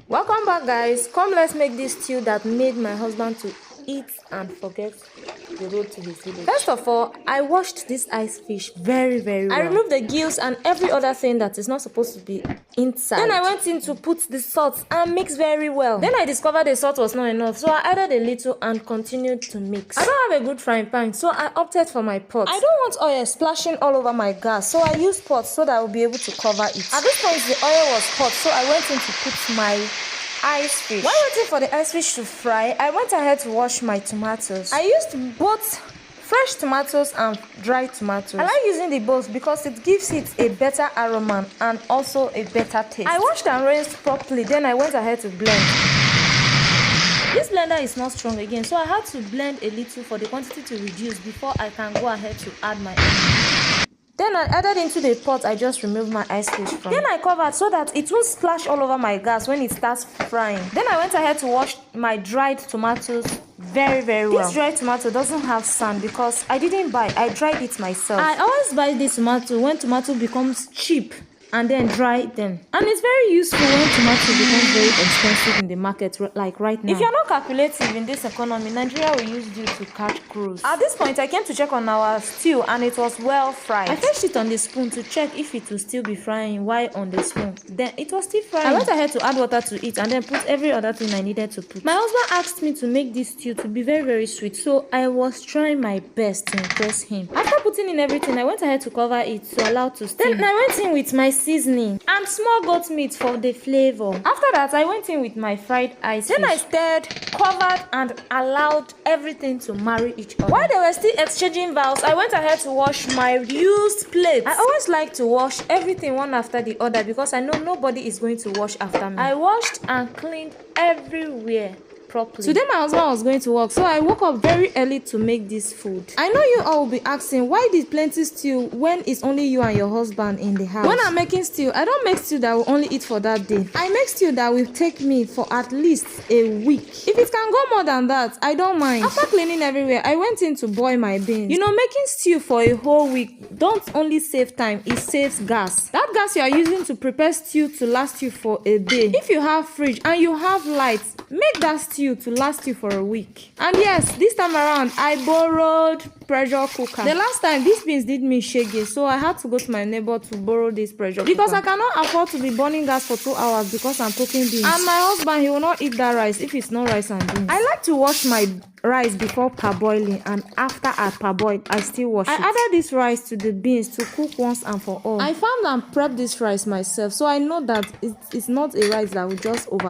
Welcome back, guys. Come, let's make this stew that made my husband to eat and forget the road to his village. First of all, I washed this ice fish very well. I removed the gills and every other thing that is not supposed to be inside. Then I went in to put the salt and mix very well. Then I discovered the salt was not enough, so I added a little and continued to mix. I don't have a good frying pan, so I opted for my pot. I don't want oil splashing all over my gas, so I used pot so that I will be able to cover it. At this point, the oil was hot, so I went in to put my ice fish. While waiting for the ice fish to fry, I went ahead to wash my tomatoes. I used both fresh tomatoes and dried tomatoes. I like using the both because it gives it a better aroma and also a better taste. I washed and rinsed properly, then I went ahead to blend. This blender is not strong again, so I had to blend a little for the quantity to reduce before I can go ahead to add my onion. Then I added into the pot I just removed my ice fish from. Then I covered so that it won't splash all over my gas when it starts frying. Then I went ahead to wash my dried tomatoes very well. This dried tomato doesn't have sand because I didn't buy, I dried it myself. I always buy this tomato when tomato becomes cheap and then dry them. And it's very useful when tomato becomes very expensive in the market like right now. If you're not calculative in this economy, Nigeria will use you to catch cruise. At this point, I came to check on our stew and it was well fried. I fetched it on the spoon to check if it will still be frying while on the spoon. Then it was still frying. I went ahead to add water to it and then put every other thing I needed to put. My husband asked me to make this stew to be very sweet, so I was trying my best to impress him. After putting in everything, I went ahead to cover it to allow it to steam. Then I went in with my seasoning and small goat meat for the flavor. After that, I went in with my fried ice fish. Then I stirred, covered, and allowed everything to marry each other. While they were still exchanging vows, I went ahead to wash my used plates. I always like to wash everything one after the other because I know nobody is going to wash after me. I washed and cleaned everywhere properly. Today my husband was going to work, so I woke up very early to make this food. I know you all will be asking, why did plenty stew when it's only you and your husband in the house? When I'm making stew, I don't make stew that will only eat for that day. I make stew that will take me for at least a week. If it can go more than that, I don't mind. After cleaning everywhere, I went in to boil my beans. You know, making stew for a whole week don't only save time, it saves gas. That gas you are using to prepare stew to last you for a day. If you have fridge and you have lights, make that stew to last you for a week. And yes, this time around I borrowed pressure cooker. The last time these beans did me shaggy, so I had to go to my neighbor to borrow this pressure cooker because I cannot afford to be burning gas for 2 hours because I'm cooking beans. And my husband, he will not eat that rice if it's not rice and beans. I like to wash my rice before parboiling, and after I parboiled, I still wash it. I added this rice to the beans to cook once and for all. I found and prepped this rice myself, so I know that it's not a rice that will just over